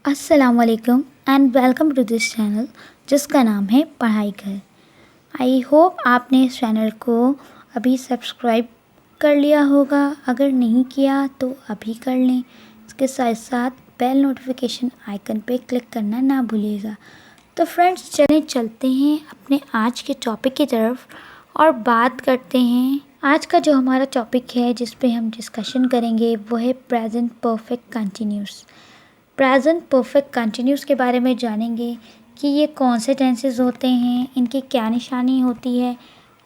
अस्सलामुअलैकुम and welcome to this channel जिसका नाम है पढ़ाई घर। आई होप आपने इस चैनल को अभी सब्सक्राइब कर लिया होगा। अगर नहीं किया तो अभी कर लें। इसके साथ साथ बेल नोटिफिकेशन आइकन पे क्लिक करना ना भूलिएगा। तो फ्रेंड्स चलते हैं अपने आज के टॉपिक की तरफ और बात करते हैं। आज का जो हमारा टॉपिक है जिस पे हम डिस्कशन करेंगे वो है present perfect continuous. Present perfect continuous के बारे में जानेंगे कि ये कौन से टेंसेस होते हैं, इनकी क्या निशानी होती है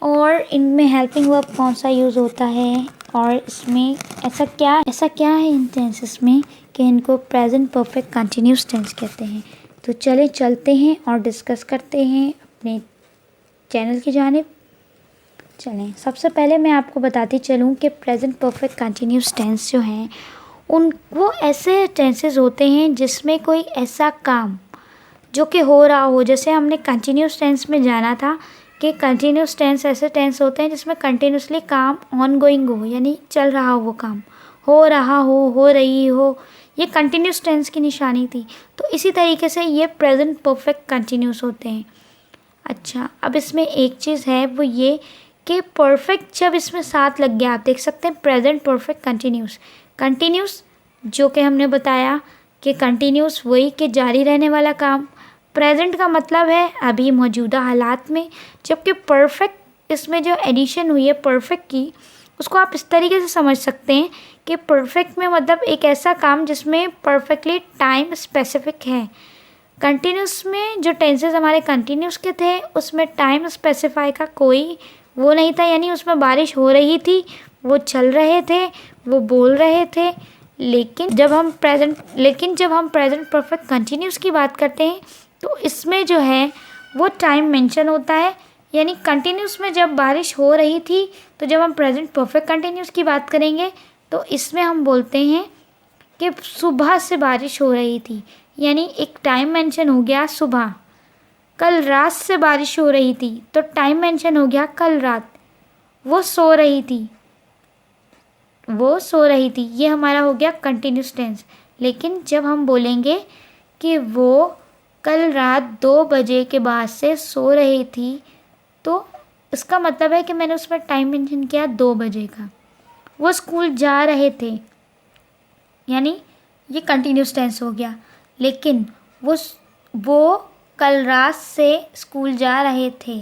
और इनमें हेल्पिंग वर्ब कौन सा यूज़ होता है और इसमें ऐसा क्या है इन टेंसेस में कि इनको प्रेजेंट परफेक्ट कंटिन्यूस टेंस कहते हैं। तो चलते हैं और डिस्कस करते हैं अपने चैनल की जानिब। चलें, सबसे पहले मैं आपको बताती चलूँ कि प्रेजेंट परफेक्ट कंटिन्यूस टेंस जो हैं वो ऐसे टेंसेस होते हैं जिसमें कोई ऐसा काम जो कि हो रहा हो। जैसे हमने कंटिन्यूस टेंस में जाना था कि कंटिन्यूस टेंस ऐसे टेंस होते हैं जिसमें कंटिन्यूसली काम ऑन गोइंग हो, यानी चल रहा हो, वो काम हो रहा हो रही हो, ये कंटिन्यूस टेंस की निशानी थी। तो इसी तरीके से ये प्रेजेंट परफेक्ट कंटिन्यूस होते हैं। अच्छा, अब इसमें एक चीज़ है वो ये कि परफेक्ट जब इसमें साथ लग गया, आप देख सकते हैं प्रेजेंट परफेक्ट कंटिन्यूस जो कि हमने बताया कि कंटिन्यूस वही कि जारी रहने वाला काम। प्रेजेंट का मतलब है अभी मौजूदा हालात में, जबकि परफेक्ट इसमें जो एडिशन हुई है परफेक्ट की, उसको आप इस तरीके से समझ सकते हैं कि परफेक्ट में मतलब एक ऐसा काम जिसमें परफेक्टली टाइम स्पेसिफिक है। कंटिन्यूस में जो टेंसेस हमारे कंटिन्यूस के थे उसमें टाइम स्पेसिफाई का कोई वो नहीं था, यानी उसमें बारिश हो रही थी, वो चल रहे थे, वो बोल रहे थे। लेकिन जब हम प्रेजेंट परफेक्ट कंटिन्यूस की बात करते हैं तो इसमें जो है वो टाइम मेंशन होता है। यानी कंटिन्यूस में जब बारिश हो रही थी, तो जब हम प्रेजेंट परफेक्ट कंटिन्यूस की बात करेंगे तो इसमें हम बोलते हैं कि सुबह से बारिश हो रही थी, यानी एक टाइम मेंशन हो गया सुबह। कल रात से बारिश हो रही थी तो टाइम मेंशन हो गया कल रात। वो सो रही थी, ये हमारा हो गया कंटिन्यूस टेंस। लेकिन जब हम बोलेंगे कि वो कल रात 2 बजे के बाद से सो रही थी, तो इसका मतलब है कि मैंने उसमें टाइम मेंशन किया 2 बजे का। वो स्कूल जा रहे थे, यानी ये कंटिन्यूस टेंस हो गया। लेकिन वो कल रात से स्कूल जा रहे थे,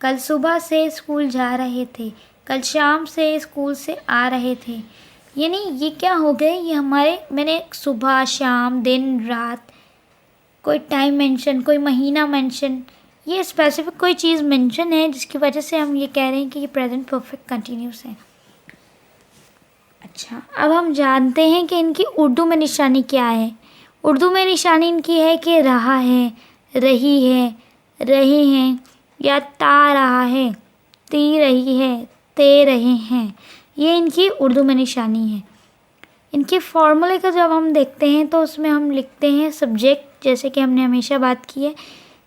कल सुबह से स्कूल जा रहे थे, कल शाम से स्कूल से आ रहे थे। यानी ये क्या हो गए, ये मैंने सुबह शाम दिन रात कोई टाइम मेंशन, कोई महीना मेंशन, ये स्पेसिफिक कोई चीज़ मेंशन है जिसकी वजह से हम ये कह रहे हैं कि ये प्रेजेंट परफेक्ट कंटिन्यूस है। अच्छा, अब हम जानते हैं कि इनकी उर्दू में निशानी क्या है। उर्दू में निशानी इनकी है कि रहा है, रही है, रहे हैं, या ता रहा है, ती रही है, ते रहे हैं। ये इनकी उर्दू में निशानी है। इनके फॉर्मूले का जब हम देखते हैं तो उसमें हम लिखते हैं सब्जेक्ट, जैसे कि हमने हमेशा बात की है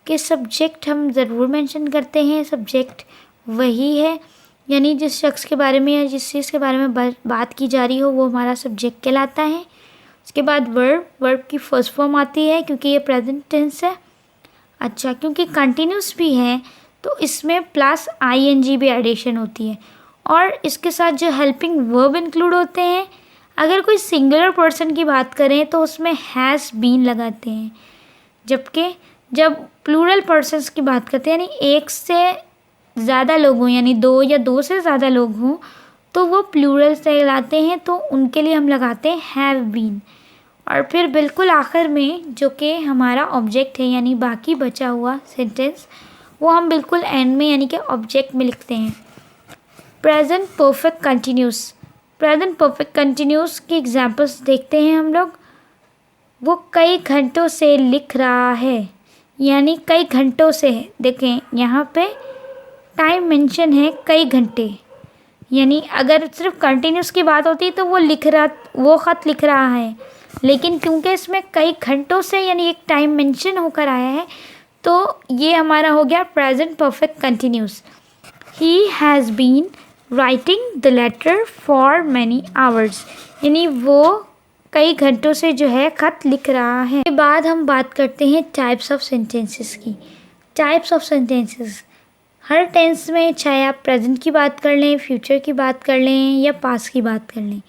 कि सब्जेक्ट हम ज़रूर मेंशन करते हैं। सब्जेक्ट वही है, यानी जिस शख्स के बारे में या जिस चीज़ के बारे में बात की जा रही हो वो हमारा सब्जेक्ट कहलाता है। उसके बाद वर्ब की फर्स्ट फॉर्म आती है क्योंकि ये प्रेजेंट टेंस है। अच्छा, क्योंकि कंटिन्यूस भी है तो इसमें प्लस आईएनजी भी एडिशन होती है और इसके साथ जो हेल्पिंग वर्ब इंक्लूड होते हैं। अगर कोई सिंगुलर पर्सन की बात करें तो उसमें हैज़ बीन लगाते हैं, जबकि जब प्लूरल पर्सन्स की बात करते हैं, यानी एक से ज़्यादा लोग हों, यानी 2 या 2 से ज़्यादा लोग हों, तो वो प्लूरल से लाते हैं, तो उनके लिए हम लगाते हैं हैव बीन। और फिर बिल्कुल आखिर में जो कि हमारा ऑब्जेक्ट है, यानी बाकी बचा हुआ सेंटेंस, वो हम बिल्कुल एंड में यानी कि ऑब्जेक्ट में लिखते हैं। प्रेजेंट परफेक्ट कंटिन्यूस की एग्जांपल्स देखते हैं हम लोग। वो कई घंटों से लिख रहा है, यानी कई घंटों से है। देखें यहाँ पे टाइम मेंशन है कई घंटे, यानी अगर सिर्फ कंटिन्यूस की बात होती तो वो ख़त लिख रहा है। लेकिन क्योंकि इसमें कई घंटों से यानी एक टाइम मेंशन होकर आया है तो ये हमारा हो गया present perfect continuous. He has been writing the letter for many hours, यानी वो कई घंटों से जो है ख़त लिख रहा है। इसके बाद हम बात करते हैं टाइप्स ऑफ सेंटेंसेस की। टाइप्स ऑफ सेंटेंसेस हर टेंस में, चाहे आप प्रेजेंट की बात कर लें, फ्यूचर की बात कर लें या पास्ट की बात कर लें,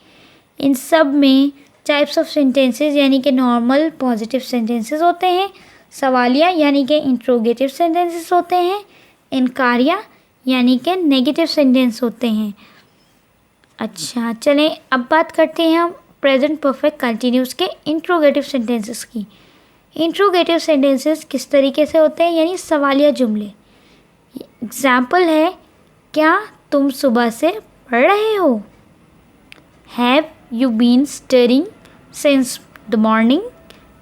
इन सब में टाइप्स ऑफ सेंटेंसेस यानी कि नॉर्मल पॉजिटिव सेंटेंसेस होते हैं, सवालिया यानी कि इंट्रोगेटिव सेंटेंसेस होते हैं, इनकारिया यानी कि नेगेटिव सेंटेंस होते हैं। अच्छा, चलें अब बात करते हैं हम प्रेजेंट परफेक्ट कंटिन्यूस के इंट्रोगेटिव सेंटेंसेस की। इंट्रोगेटिव सेंटेंसेस किस तरीके से होते हैं, यानी सवालिया जुमले। एग्जाम्पल है, क्या तुम सुबह से पढ़ रहे हो? Have you been studying since the morning?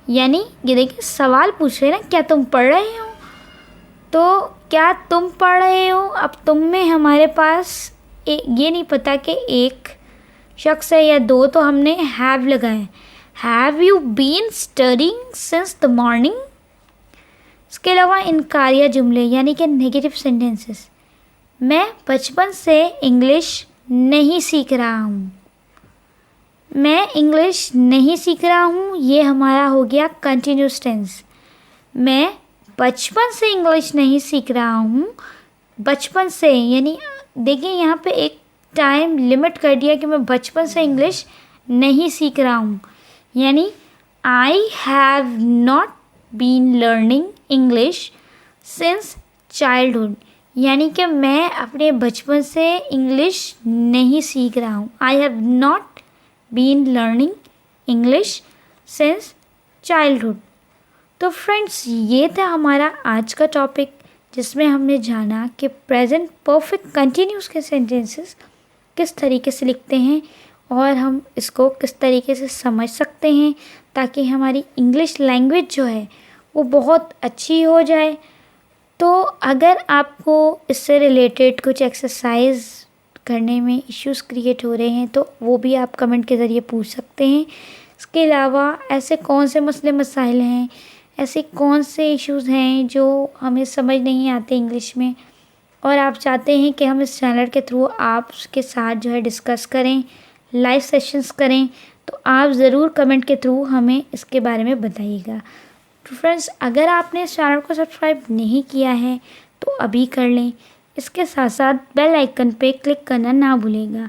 यानी ये देखिए सवाल पूछ रहे हैं ना, क्या तुम पढ़ रहे हो? तो क्या तुम पढ़ रहे हो, अब तुम में हमारे पास ये नहीं पता कि एक शख्स है या दो, तो हमने हैव लगाए। Have you been studying since the morning? इसके अलावा इनकारिया जुमले यानी कि नेगेटिव सेंटेंसेस। मैं बचपन से इंग्लिश नहीं सीख रहा हूँ। मैं इंग्लिश नहीं सीख रहा हूँ, ये हमारा हो गया कंटिन्यूस टेंस। मैं बचपन से इंग्लिश नहीं सीख रहा हूँ। बचपन से यानी देखिए यहाँ पे एक टाइम लिमिट कर दिया कि मैं बचपन से इंग्लिश नहीं सीख रहा हूँ, यानी I have not been learning English since childhood, यानी कि मैं अपने बचपन से इंग्लिश नहीं सीख रहा हूँ। I have not been learning English since childhood. तो फ्रेंड्स, ये था हमारा आज का टॉपिक, जिसमें हमने जाना कि प्रेजेंट परफेक्ट कंटिन्यूस के सेंटेंसेस किस तरीके से लिखते हैं और हम इसको किस तरीके से समझ सकते हैं, ताकि हमारी इंग्लिश लैंग्वेज जो है वो बहुत अच्छी हो जाए। तो अगर आपको इससे रिलेटेड कुछ एक्सरसाइज करने में इश्यूज़ क्रिएट हो रहे हैं तो वो भी आप कमेंट के ज़रिए पूछ सकते हैं। इसके अलावा ऐसे कौन से मसले मसाइल हैं, ऐसे कौन से इश्यूज़ हैं जो हमें समझ नहीं आते इंग्लिश में, और आप चाहते हैं कि हम इस चैनल के थ्रू आपके साथ जो है डिस्कस करें, लाइव सेशंस करें, तो आप ज़रूर कमेंट के थ्रू हमें इसके बारे में बताइएगा। तो फ्रेंड्स, अगर आपने इस चैनल को सब्सक्राइब नहीं किया है तो अभी कर लें। इसके साथ साथ बेल आइकन पे क्लिक करना ना भूलिएगा।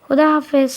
खुदा हाफिज़।